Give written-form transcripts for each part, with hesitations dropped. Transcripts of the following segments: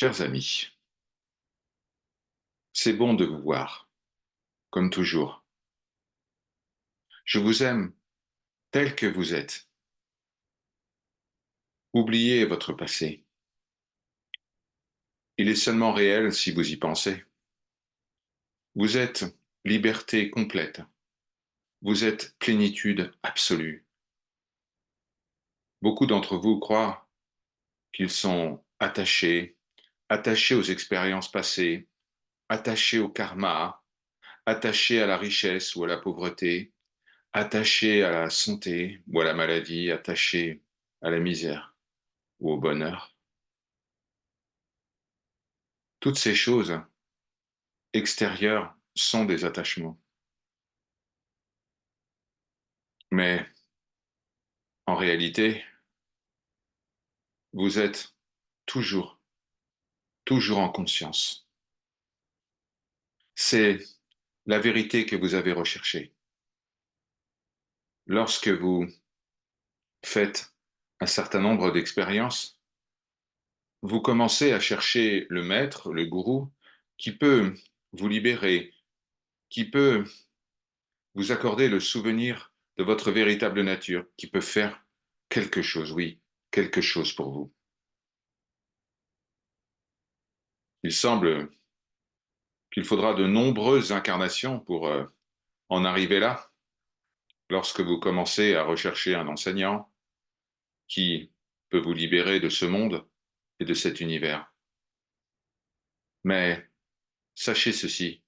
Chers amis, c'est bon de vous voir, comme toujours. Je vous aime tel que vous êtes. Oubliez votre passé. Il est seulement réel si vous y pensez. Vous êtes liberté complète. Vous êtes plénitude absolue. Beaucoup d'entre vous croient qu'ils sont attachés aux expériences passées, attachés au karma, attachés à la richesse ou à la pauvreté, attachés à la santé ou à la maladie, attachés à la misère ou au bonheur. Toutes ces choses extérieures sont des attachements. Mais en réalité, vous êtes toujours, toujours en conscience. C'est la vérité que vous avez recherchée. Lorsque vous faites un certain nombre d'expériences, vous commencez à chercher le maître, le gourou, qui peut vous libérer, qui peut vous accorder le souvenir de votre véritable nature, qui peut faire quelque chose, oui, quelque chose pour vous. Il semble qu'il faudra de nombreuses incarnations pour en arriver là, lorsque vous commencez à rechercher un enseignant qui peut vous libérer de ce monde et de cet univers. Mais sachez ceci,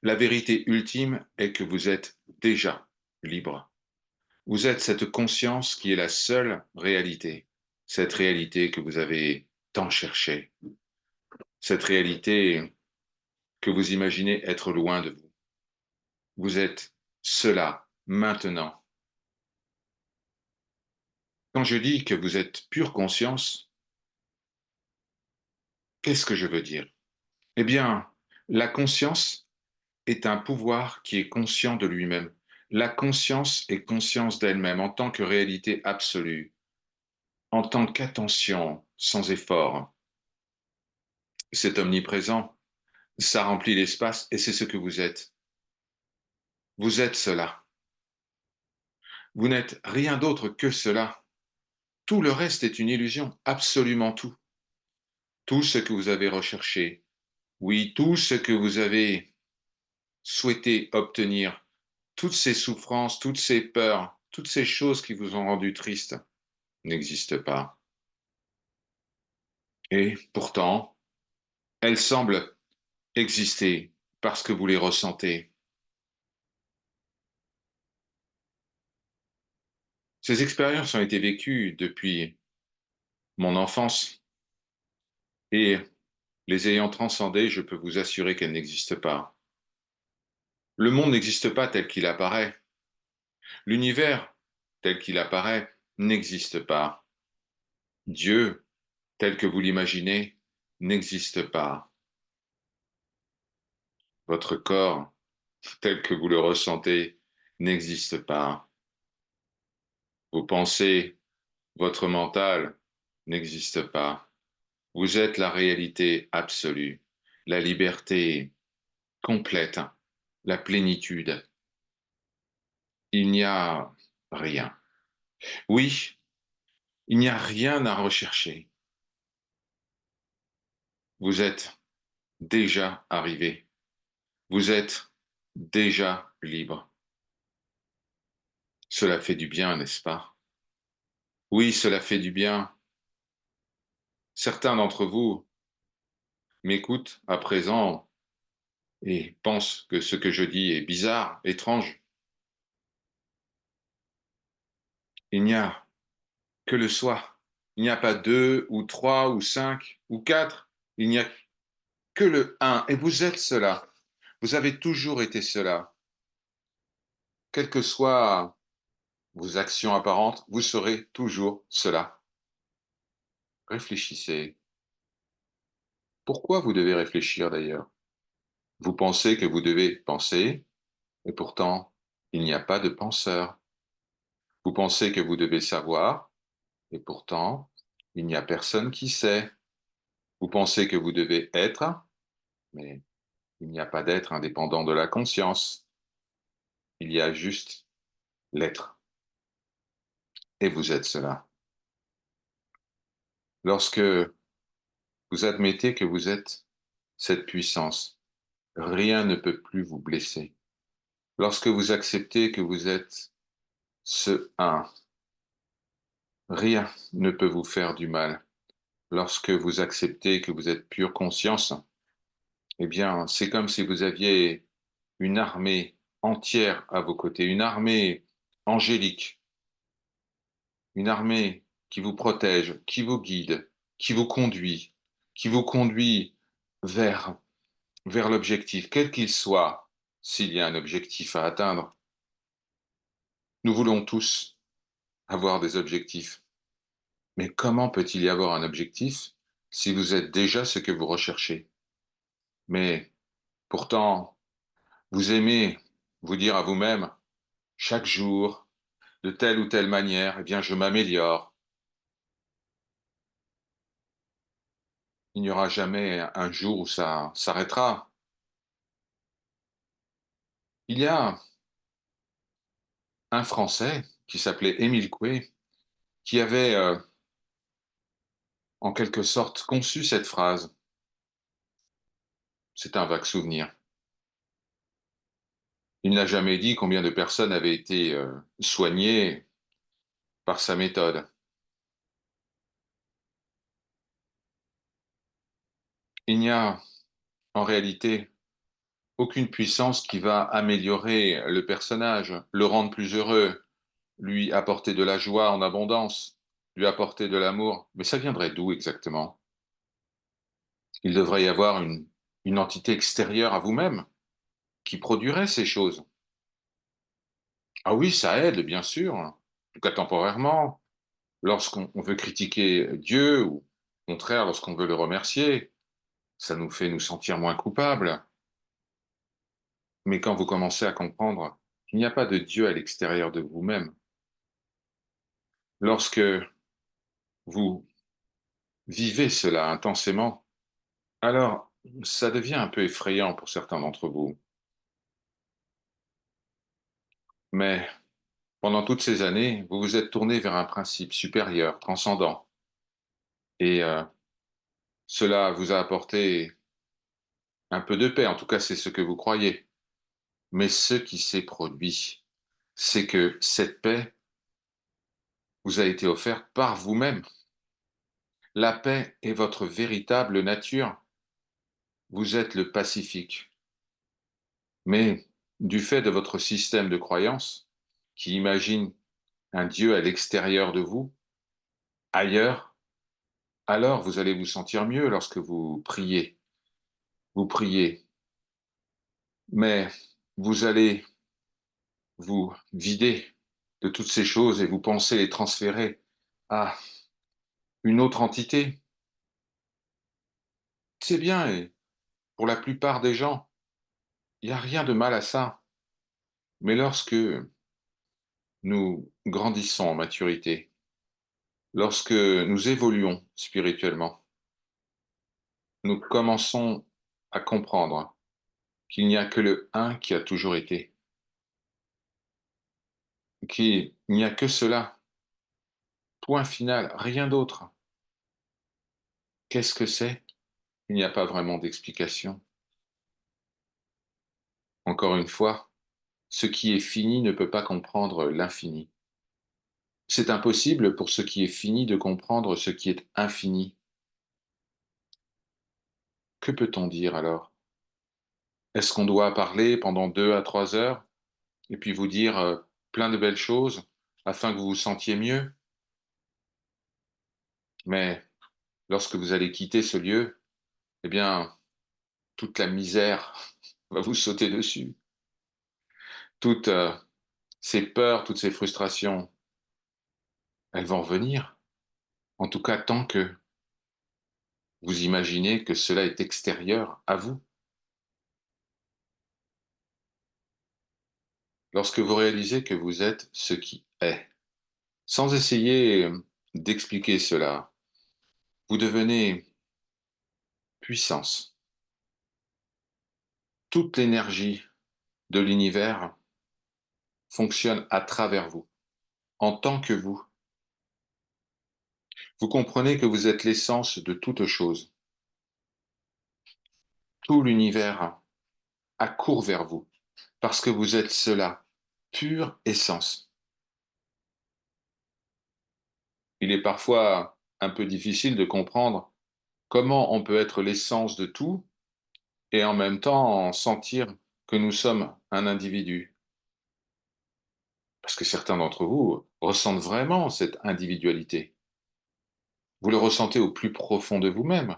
la vérité ultime est que vous êtes déjà libre. Vous êtes cette conscience qui est la seule réalité, cette réalité que vous avez tant cherchée, cette réalité que vous imaginez être loin de vous. Vous êtes cela maintenant. Quand je dis que vous êtes pure conscience, qu'est-ce que je veux dire? Eh bien, la conscience est un pouvoir qui est conscient de lui-même. La conscience est conscience d'elle-même en tant que réalité absolue, en tant qu'attention sans effort. C'est omniprésent, ça remplit l'espace et c'est ce que vous êtes. Vous êtes cela. Vous n'êtes rien d'autre que cela. Tout le reste est une illusion, absolument tout. Tout ce que vous avez recherché, oui, tout ce que vous avez souhaité obtenir, toutes ces souffrances, toutes ces peurs, toutes ces choses qui vous ont rendu triste n'existent pas. Et pourtant, elles semblent exister parce que vous les ressentez. Ces expériences ont été vécues depuis mon enfance et les ayant transcendées, je peux vous assurer qu'elles n'existent pas. Le monde n'existe pas tel qu'il apparaît. L'univers tel qu'il apparaît n'existe pas. Dieu tel que vous l'imaginez n'existe pas. Votre corps tel que vous le ressentez n'existe pas. Vos pensées, votre mental n'existe pas. Vous êtes la réalité absolue, la liberté complète, la plénitude. Il n'y a rien. Oui, il n'y a rien à rechercher. Vous êtes déjà arrivé. Vous êtes déjà libre. Cela fait du bien, n'est-ce pas? Oui, cela fait du bien. Certains d'entre vous m'écoutent à présent et pensent que ce que je dis est bizarre, étrange. Il n'y a que le soi. Il n'y a pas deux ou trois ou cinq ou quatre. Il n'y a que le un. Et vous êtes cela. Vous avez toujours été cela. Quelles que soient vos actions apparentes, vous serez toujours cela. Réfléchissez. Pourquoi vous devez réfléchir d'ailleurs? Vous pensez que vous devez penser, et pourtant, il n'y a pas de penseur. Vous pensez que vous devez savoir, et pourtant, il n'y a personne qui sait. Vous pensez que vous devez être, mais il n'y a pas d'être indépendant de la conscience. Il y a juste l'être. Et vous êtes cela. Lorsque vous admettez que vous êtes cette puissance, rien ne peut plus vous blesser. Lorsque vous acceptez que vous êtes ce un, rien ne peut vous faire du mal. Lorsque vous acceptez que vous êtes pure conscience, eh bien, c'est comme si vous aviez une armée entière à vos côtés, une armée angélique, une armée qui vous protège, qui vous guide, qui vous conduit vers, vers l'objectif, quel qu'il soit, s'il y a un objectif à atteindre. Nous voulons tous avoir des objectifs. Mais comment peut-il y avoir un objectif si vous êtes déjà ce que vous recherchez? Mais pourtant, vous aimez vous dire à vous-même, chaque jour, de telle ou telle manière, eh bien, je m'améliore. Il n'y aura jamais un jour où ça s'arrêtera. Il y a un Français qui s'appelait Émile Coué, qui avait en quelque sorte conçu cette phrase. C'est un vague souvenir. Il n'a jamais dit combien de personnes avaient été soignées par sa méthode. Il n'y a en réalité aucune puissance qui va améliorer le personnage, le rendre plus heureux, lui apporter de la joie en abondance, lui apporter de l'amour. Mais ça viendrait d'où exactement? Il devrait y avoir une entité extérieure à vous-même qui produirait ces choses. Ah oui, ça aide, bien sûr, en tout cas temporairement, lorsqu'on veut critiquer Dieu ou au contraire lorsqu'on veut le remercier, ça nous fait nous sentir moins coupables. Mais quand vous commencez à comprendre qu'il n'y a pas de Dieu à l'extérieur de vous-même, lorsque vous vivez cela intensément, alors ça devient un peu effrayant pour certains d'entre vous. Mais pendant toutes ces années, vous vous êtes tourné vers un principe supérieur, transcendant, et cela vous a apporté un peu de paix, en tout cas c'est ce que vous croyez. Mais ce qui s'est produit, c'est que cette paix vous a été offerte par vous-même. La paix est votre véritable nature. Vous êtes le pacifique. Mais du fait de votre système de croyance, qui imagine un Dieu à l'extérieur de vous, ailleurs, alors vous allez vous sentir mieux lorsque vous priez. Vous priez, mais vous allez vous vider de toutes ces choses et vous pensez les transférer à une autre entité. C'est bien, et pour la plupart des gens, il n'y a rien de mal à ça. Mais lorsque nous grandissons en maturité, lorsque nous évoluons spirituellement, nous commençons à comprendre qu'il n'y a que le un qui a toujours été, qu'il n'y a que cela, point final, rien d'autre. Qu'est-ce que c'est? Il n'y a pas vraiment d'explication. Encore une fois, ce qui est fini ne peut pas comprendre l'infini. C'est impossible pour ce qui est fini de comprendre ce qui est infini. Que peut-on dire alors? Est-ce qu'on doit parler pendant 2 à 3 heures et puis vous dire plein de belles choses afin que vous vous sentiez mieux? Mais lorsque vous allez quitter ce lieu, eh bien, toute la misère va vous sauter dessus. Toutes ces peurs, toutes ces frustrations, elles vont revenir. En tout cas, tant que vous imaginez que cela est extérieur à vous. Lorsque vous réalisez que vous êtes ce qui est, sans essayer d'expliquer cela, vous devenez puissance, toute l'énergie de l'univers fonctionne à travers vous, en tant que vous. Vous comprenez que vous êtes l'essence de toute chose. Tout l'univers accourt vers vous, parce que vous êtes cela, pure essence. Il est parfois un peu difficile de comprendre comment on peut être l'essence de tout et en même temps sentir que nous sommes un individu. Parce que certains d'entre vous ressentent vraiment cette individualité. Vous le ressentez au plus profond de vous-même.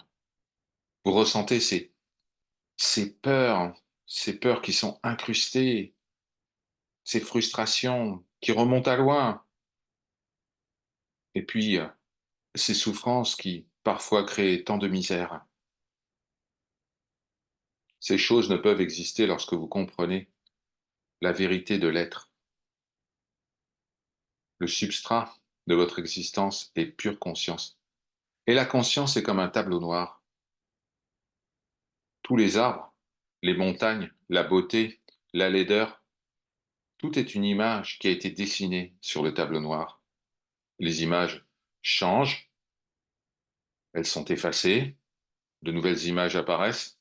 Vous ressentez ces peurs qui sont incrustées, ces frustrations qui remontent à loin, et puis ces souffrances qui parfois créent tant de misère. Ces choses ne peuvent exister lorsque vous comprenez la vérité de l'être. Le substrat de votre existence est pure conscience. Et la conscience est comme un tableau noir. Tous les arbres, les montagnes, la beauté, la laideur, tout est une image qui a été dessinée sur le tableau noir. Les images changent, elles sont effacées, de nouvelles images apparaissent,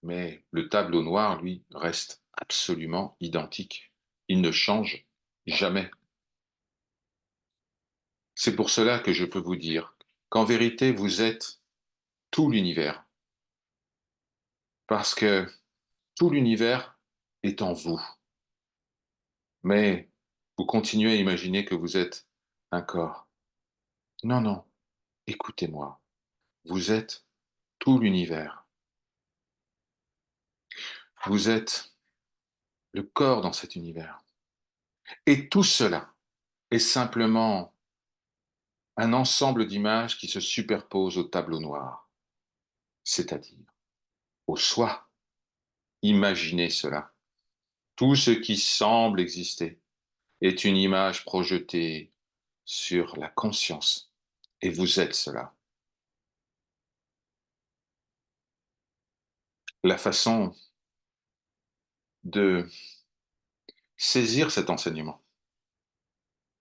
mais le tableau noir, lui, reste absolument identique. Il ne change jamais. C'est pour cela que je peux vous dire qu'en vérité, vous êtes tout l'univers, parce que tout l'univers est en vous. Mais vous continuez à imaginer que vous êtes un corps. Non, non, écoutez-moi. Vous êtes tout l'univers. Vous êtes le corps dans cet univers. Et tout cela est simplement un ensemble d'images qui se superposent au tableau noir, c'est-à-dire au soi. Imaginez cela. Tout ce qui semble exister est une image projetée sur la conscience. Et vous êtes cela. La façon de saisir cet enseignement,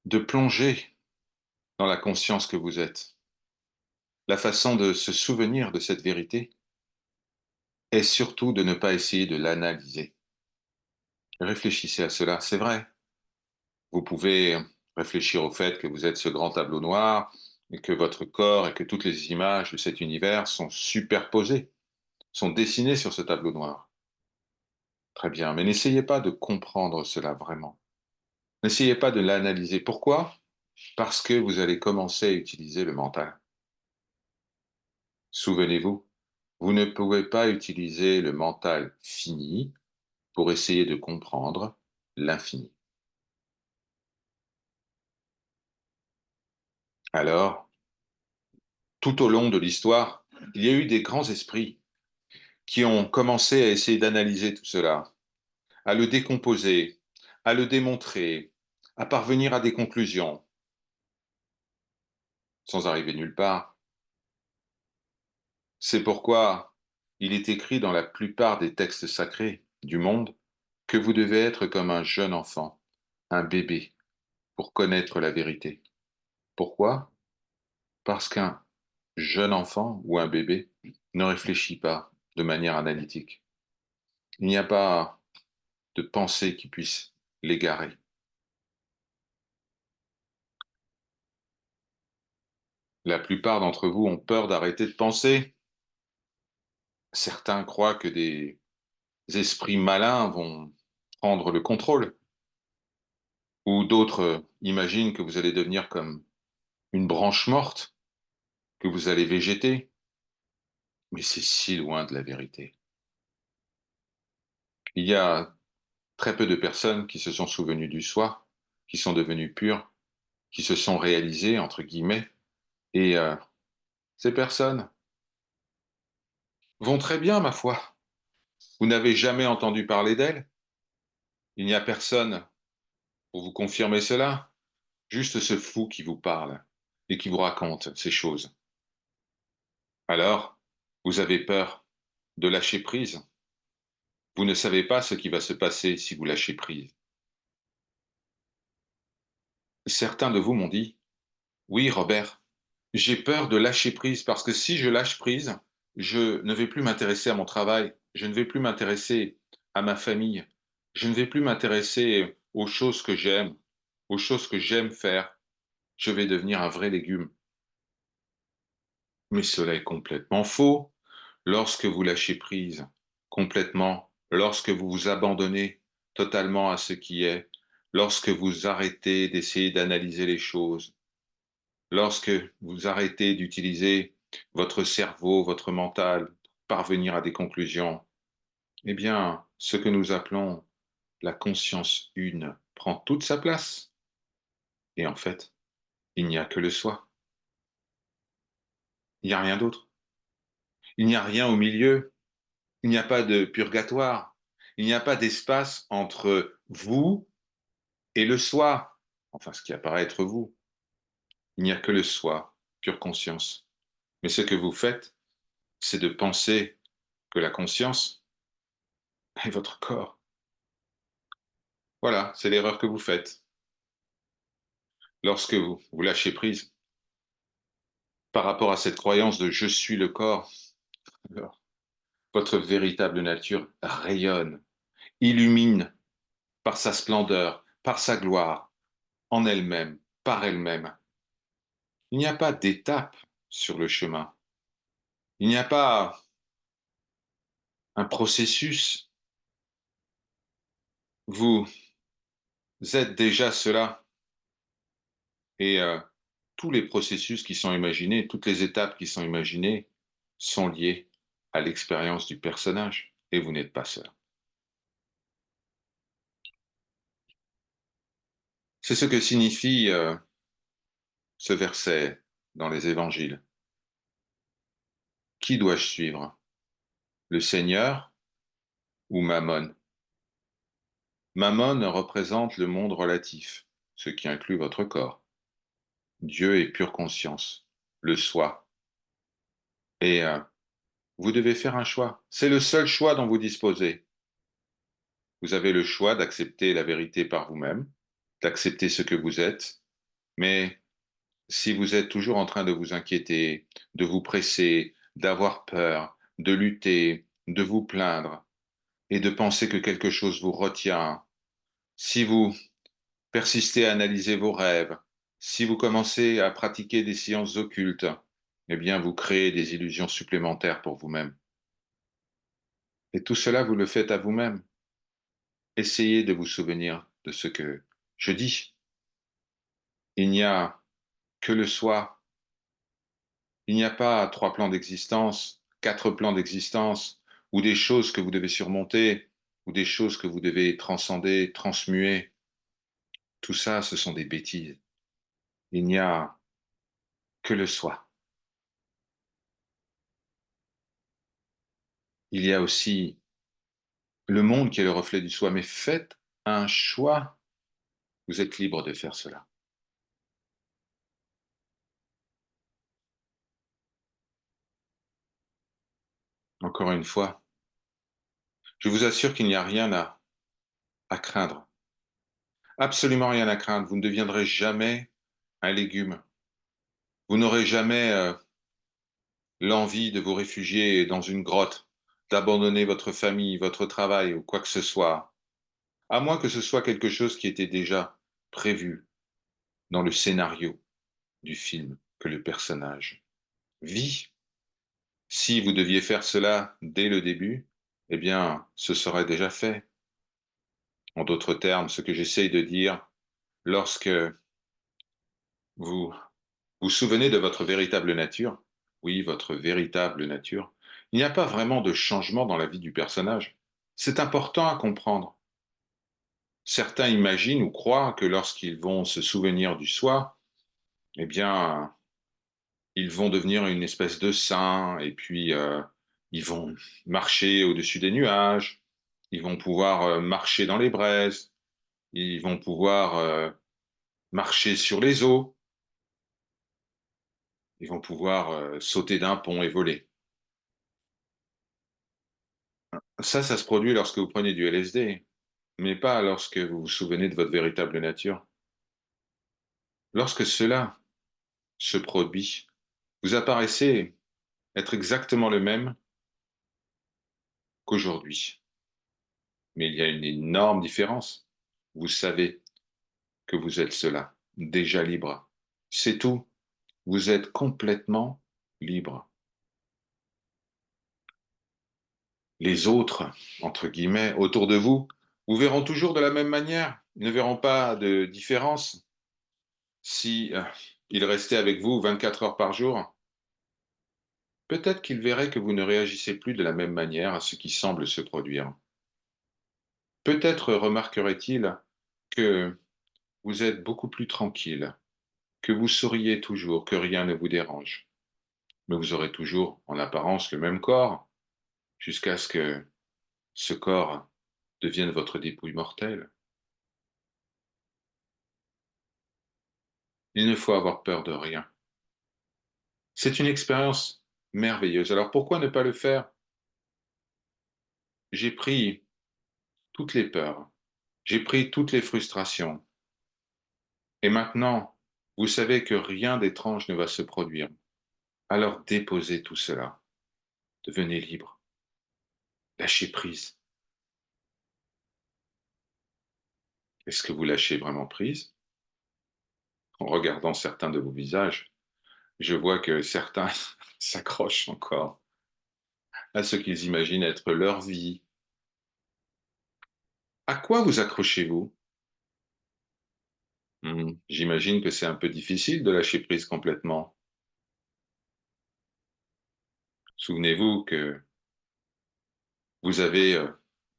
de plonger dans la conscience que vous êtes, la façon de se souvenir de cette vérité est surtout de ne pas essayer de l'analyser. Réfléchissez à cela, c'est vrai. Vous pouvez réfléchir au fait que vous êtes ce grand tableau noir et que votre corps et que toutes les images de cet univers sont superposées, sont dessinées sur ce tableau noir. Très bien, mais n'essayez pas de comprendre cela vraiment. N'essayez pas de l'analyser. Pourquoi? Parce que vous allez commencer à utiliser le mental. Souvenez-vous, vous ne pouvez pas utiliser le mental fini pour essayer de comprendre l'infini. Alors, tout au long de l'histoire, il y a eu des grands esprits qui ont commencé à essayer d'analyser tout cela, à le décomposer, à le démontrer, à parvenir à des conclusions, sans arriver nulle part. C'est pourquoi il est écrit dans la plupart des textes sacrés du monde que vous devez être comme un jeune enfant, un bébé, pour connaître la vérité. Pourquoi? Parce qu'un jeune enfant ou un bébé ne réfléchit pas de manière analytique. Il n'y a pas de pensée qui puisse l'égarer. La plupart d'entre vous ont peur d'arrêter de penser. Certains croient que des esprits malins vont prendre le contrôle, ou d'autres imaginent que vous allez devenir comme une branche morte, que vous allez végéter. Mais c'est si loin de la vérité. Il y a très peu de personnes qui se sont souvenues du soi, qui sont devenues pures, qui se sont réalisées, entre guillemets, et ces personnes vont très bien, ma foi. Vous n'avez jamais entendu parler d'elles? Il n'y a personne pour vous confirmer cela, juste ce fou qui vous parle et qui vous raconte ces choses. Alors, Vous avez peur de lâcher prise. Vous ne savez pas ce qui va se passer si vous lâchez prise. Certains de vous m'ont dit, oui, Robert, j'ai peur de lâcher prise parce que si je lâche prise, je ne vais plus m'intéresser à mon travail, je ne vais plus m'intéresser à ma famille, je ne vais plus m'intéresser aux choses que j'aime, aux choses que j'aime faire. Je vais devenir un vrai légume. Mais cela est complètement faux. Lorsque vous lâchez prise complètement, lorsque vous vous abandonnez totalement à ce qui est, lorsque vous arrêtez d'essayer d'analyser les choses, lorsque vous arrêtez d'utiliser votre cerveau, votre mental, pour parvenir à des conclusions, eh bien, ce que nous appelons la conscience une prend toute sa place. Et en fait, il n'y a que le soi. Il n'y a rien d'autre. Il n'y a rien au milieu. Il n'y a pas de purgatoire. Il n'y a pas d'espace entre vous et le soi. Enfin, ce qui apparaît être vous. Il n'y a que le soi, pure conscience. Mais ce que vous faites, c'est de penser que la conscience est votre corps. Voilà, c'est l'erreur que vous faites. Lorsque vous lâchez prise par rapport à cette croyance de je suis le corps, alors, votre véritable nature rayonne, illumine par sa splendeur, par sa gloire, en elle-même, par elle-même. Il n'y a pas d'étape sur le chemin. Il n'y a pas un processus. Vous êtes déjà cela. Et tous les processus qui sont imaginés, toutes les étapes qui sont imaginées sont liées à l'expérience du personnage. Et vous n'êtes pas seul. C'est ce que signifie ce verset dans les évangiles. Qui dois-je suivre? Le Seigneur ou Mammon? Mammon représente le monde relatif, ce qui inclut votre corps. Dieu est pure conscience, le soi. Et vous devez faire un choix. C'est le seul choix dont vous disposez. Vous avez le choix d'accepter la vérité par vous-même, d'accepter ce que vous êtes, mais si vous êtes toujours en train de vous inquiéter, de vous presser, d'avoir peur, de lutter, de vous plaindre et de penser que quelque chose vous retient, si vous persistez à analyser vos rêves, si vous commencez à pratiquer des sciences occultes, eh bien vous créez des illusions supplémentaires pour vous-même. Et tout cela, vous le faites à vous-même. Essayez de vous souvenir de ce que je dis. Il n'y a que le soi. Il n'y a pas trois plans d'existence, quatre plans d'existence, ou des choses que vous devez surmonter, ou des choses que vous devez transcender, transmuer. Tout ça, ce sont des bêtises. Il n'y a que le soi. Il y a aussi le monde qui est le reflet du soi, mais faites un choix. Vous êtes libre de faire cela. Encore une fois, je vous assure qu'il n'y a rien à craindre. Absolument rien à craindre. Vous ne deviendrez jamais un légume. Vous n'aurez jamais l'envie de vous réfugier dans une grotte, d'abandonner votre famille, votre travail ou quoi que ce soit, à moins que ce soit quelque chose qui était déjà prévu dans le scénario du film que le personnage vit. Si vous deviez faire cela dès le début, eh bien, ce serait déjà fait. En d'autres termes, ce que j'essaye de dire, lorsque vous vous souvenez de votre véritable nature, oui, votre véritable nature, il n'y a pas vraiment de changement dans la vie du personnage. C'est important à comprendre. Certains imaginent ou croient que lorsqu'ils vont se souvenir du soi, eh bien, ils vont devenir une espèce de saint et puis ils vont marcher au-dessus des nuages, ils vont pouvoir marcher dans les braises, ils vont pouvoir marcher sur les eaux, ils vont pouvoir sauter d'un pont et voler. Ça se produit lorsque vous prenez du LSD, mais pas lorsque vous vous souvenez de votre véritable nature. Lorsque cela se produit, vous apparaissez être exactement le même qu'aujourd'hui. Mais il y a une énorme différence. Vous savez que vous êtes cela, déjà libre. C'est tout. Vous êtes complètement libre. Les autres, entre guillemets, autour de vous, vous verront toujours de la même manière. Ils ne verront pas de différence si ils restaient avec vous 24 heures par jour. Peut-être qu'ils verraient que vous ne réagissez plus de la même manière à ce qui semble se produire. Peut-être remarqueraient-ils que vous êtes beaucoup plus tranquille, que vous souriez toujours, que rien ne vous dérange. Mais vous aurez toujours, en apparence, le même corps, jusqu'à ce que ce corps devienne votre dépouille mortelle. Il ne faut avoir peur de rien. C'est une expérience merveilleuse. Alors pourquoi ne pas le faire? J'ai pris toutes les peurs, j'ai pris toutes les frustrations, et maintenant, vous savez que rien d'étrange ne va se produire. Alors déposez tout cela, devenez libre, lâchez prise. Est-ce que vous lâchez vraiment prise? En regardant certains de vos visages, je vois que certains s'accrochent encore à ce qu'ils imaginent être leur vie. À quoi vous accrochez-vous? J'imagine que c'est un peu difficile de lâcher prise complètement. Souvenez-vous que vous avez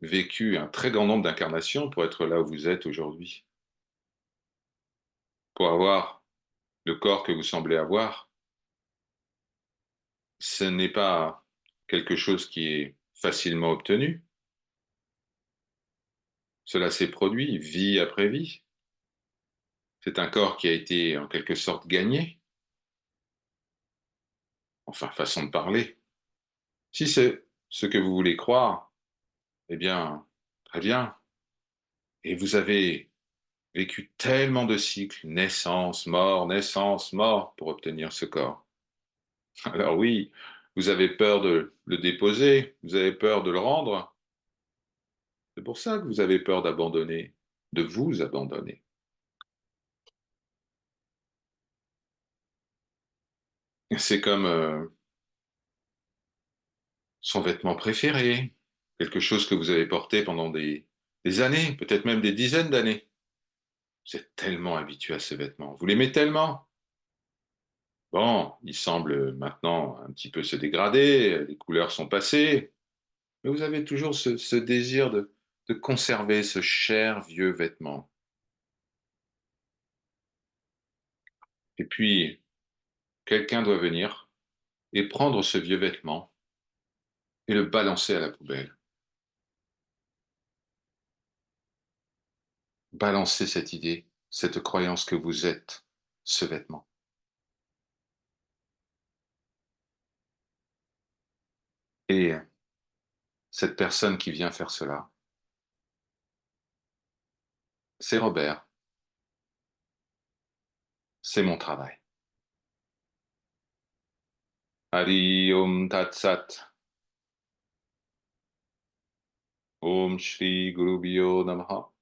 vécu un très grand nombre d'incarnations pour être là où vous êtes aujourd'hui, pour avoir le corps que vous semblez avoir. Ce n'est pas quelque chose qui est facilement obtenu. Cela s'est produit vie après vie. C'est un corps qui a été en quelque sorte gagné, enfin façon de parler. Si c'est ce que vous voulez croire, eh bien, très bien. Et vous avez vécu tellement de cycles, naissance, mort, pour obtenir ce corps. Alors oui, vous avez peur de le déposer, vous avez peur de le rendre. C'est pour ça que vous avez peur d'abandonner, de vous abandonner. C'est comme son vêtement préféré, quelque chose que vous avez porté pendant des années, peut-être même des dizaines d'années. Vous êtes tellement habitué à ce vêtement, vous l'aimez tellement. Bon, il semble maintenant un petit peu se dégrader, les couleurs sont passées, mais vous avez toujours ce désir de conserver ce cher vieux vêtement. Et puis, quelqu'un doit venir et prendre ce vieux vêtement et le balancer à la poubelle. Balancer cette idée, cette croyance que vous êtes ce vêtement. Et cette personne qui vient faire cela, c'est Robert, c'est mon travail. Hari Om Tat Sat, Om Shri Guru Namaha.